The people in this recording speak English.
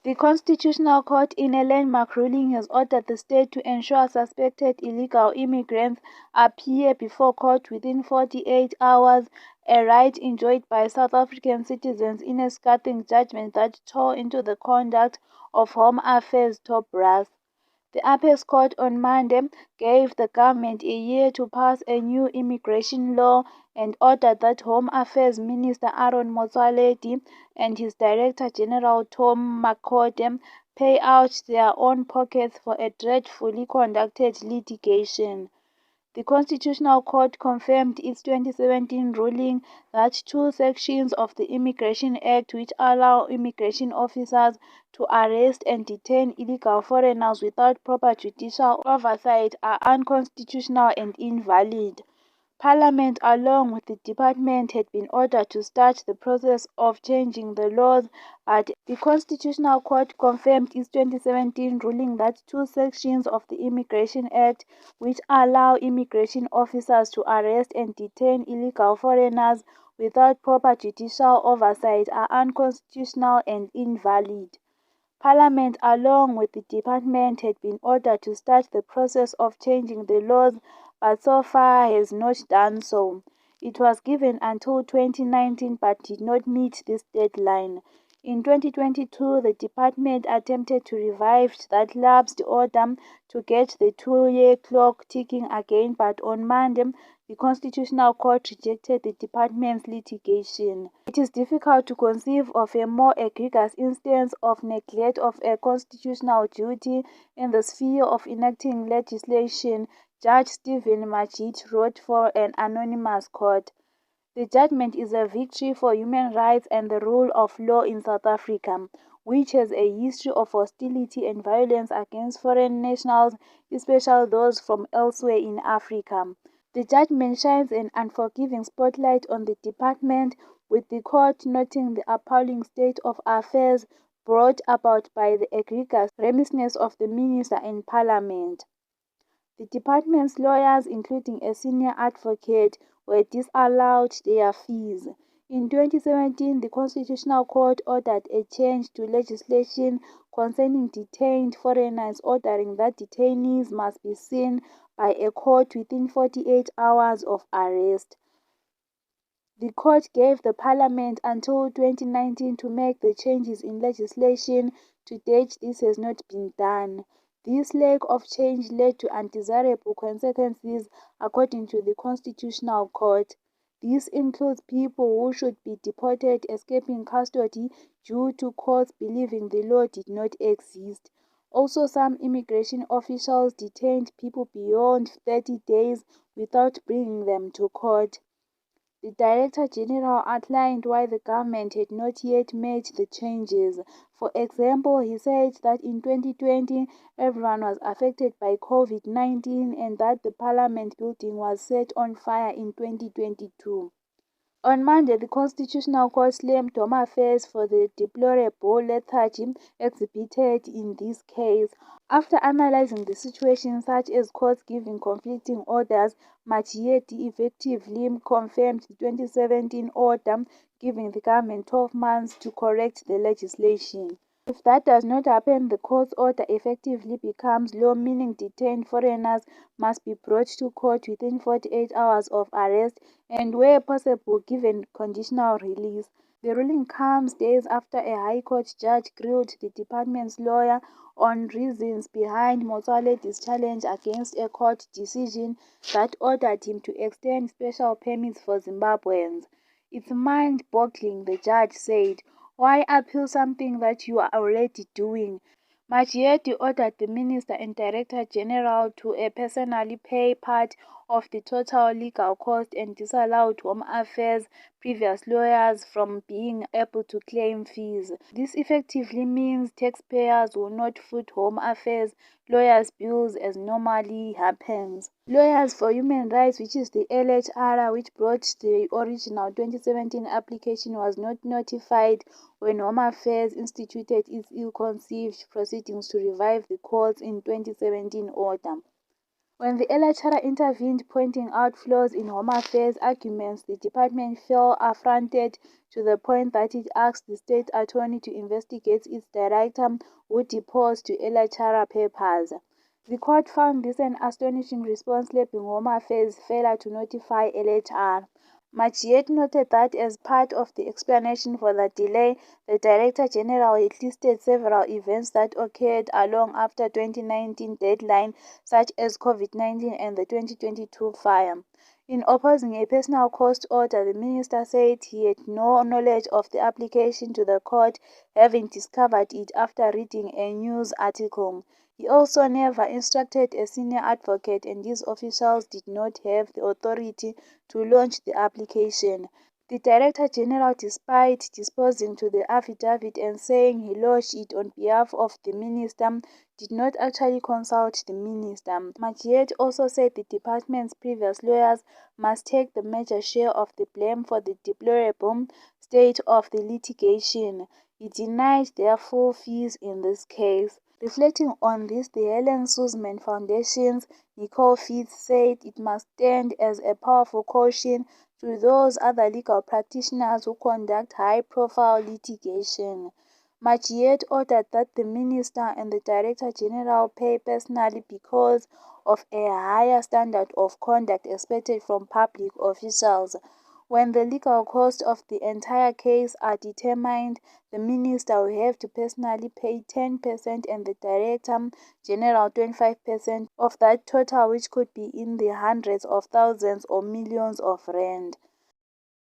The Constitutional Court, in a landmark ruling, has ordered the state to ensure suspected illegal immigrants appear before court within 48 hours, a right enjoyed by South African citizens in a scathing judgment that tore into the conduct of Home Affairs top brass. The Apex Court on Monday gave the government a year to pass a new immigration law and ordered that Home Affairs Minister Motsoaledi and his Director General Tom McCordem pay out their own pockets for a dreadfully conducted litigation. The Constitutional Court confirmed its 2017 ruling that two sections of the Immigration Act which allow immigration officers to arrest and detain illegal foreigners without proper judicial oversight are unconstitutional and invalid. Parliament, along with the department, had been ordered to start the process of changing the laws, but the Constitutional Court confirmed its 2017 ruling that two sections of the Immigration Act which allow immigration officers to arrest and detain illegal foreigners without proper judicial oversight are unconstitutional and invalid. Parliament, along with the department, had been ordered to start the process of changing the laws, but so far has not done so. It was given until 2019 but did not meet this deadline. In 2022, the department attempted to revive that lapsed order to get the two-year clock ticking again, but on Monday, the Constitutional Court rejected the department's litigation. It is difficult to conceive of a more egregious instance of neglect of a constitutional duty in the sphere of enacting legislation, Judge Stephen Majid wrote for an anonymous court. The judgment is a victory for human rights and the rule of law in South Africa, which has a history of hostility and violence against foreign nationals, especially those from elsewhere in Africa. The judgment shines an unforgiving spotlight on the department, with the court noting the appalling state of affairs brought about by the egregious remissness of the minister in Parliament. The department's lawyers, including a senior advocate, were disallowed their fees. In 2017, the Constitutional Court ordered a change to legislation concerning detained foreigners, ordering that detainees must be seen by a court within 48 hours of arrest. The court gave the parliament until 2019 to make the changes in legislation. To date, this has not been done. This lack of change led to undesirable consequences, according to the Constitutional Court. This includes people who should be deported escaping custody due to courts believing the law did not exist. Also, some immigration officials detained people beyond 30 days without bringing them to court. The Director General outlined why the government had not yet made the changes. For example, he said that in 2020 everyone was affected by COVID-19 and that the Parliament building was set on fire in 2022. On Monday, the Constitutional Court slammed Home Affairs for the deplorable lethargy exhibited in this case. After analyzing the situation, such as courts giving conflicting orders, Motsoaledi effectively confirmed the 2017 order, giving the government 12 months to correct the legislation. If that does not happen, the court's order effectively becomes law, meaning detained foreigners must be brought to court within 48 hours of arrest and, where possible, given conditional release. The ruling comes days after a High Court judge grilled the department's lawyer on reasons behind Motsoaledi's challenge against a court decision that ordered him to extend special permits for Zimbabweans. "It's mind-boggling," the judge said. "Why appeal something that you are already doing?" Motsoaledi ordered the Minister and Director General to personally pay part of the total legal cost and disallowed Home Affairs' previous lawyers from being able to claim fees. This effectively means taxpayers will not foot Home Affairs lawyers' bills as normally happens. Lawyers for Human Rights, which is the LHR, which brought the original 2017 application, was not notified when Home Affairs instituted its ill-conceived proceedings to revive the court's in 2017 order. When the lecturer intervened, pointing out flaws in Home Affairs arguments, the department felt affronted to the point that it asked the state attorney to investigate its director, who deposed to lecturer papers. The court found this an astonishing response, slapping Home Affairs' failure to notify LHR. Motsoaledi noted that as part of the explanation for the delay, the Director General had listed several events that occurred long after 2019 deadline, such as COVID-19 and the 2022 fire. In opposing a personal cost order, the minister said he had no knowledge of the application to the court, having discovered it after reading a news article. He also never instructed a senior advocate, and these officials did not have the authority to launch the application. The Director General, despite disposing to the affidavit and saying he lodged it on behalf of the minister, did not actually consult the minister. Motsoaledi also said the department's previous lawyers must take the major share of the blame for the deplorable state of the litigation. He denied their full fees in this case. Reflecting on this, the Helen Suzman Foundation's Nicole Fitz said it must stand as a powerful caution to those other legal practitioners who conduct high-profile litigation. Motsoaledi ordered that the minister and the Director General pay personally because of a higher standard of conduct expected from public officials. When the legal costs of the entire case are determined, the minister will have to personally pay 10% and the Director General 25% of that total, which could be in the hundreds of thousands or millions of rand.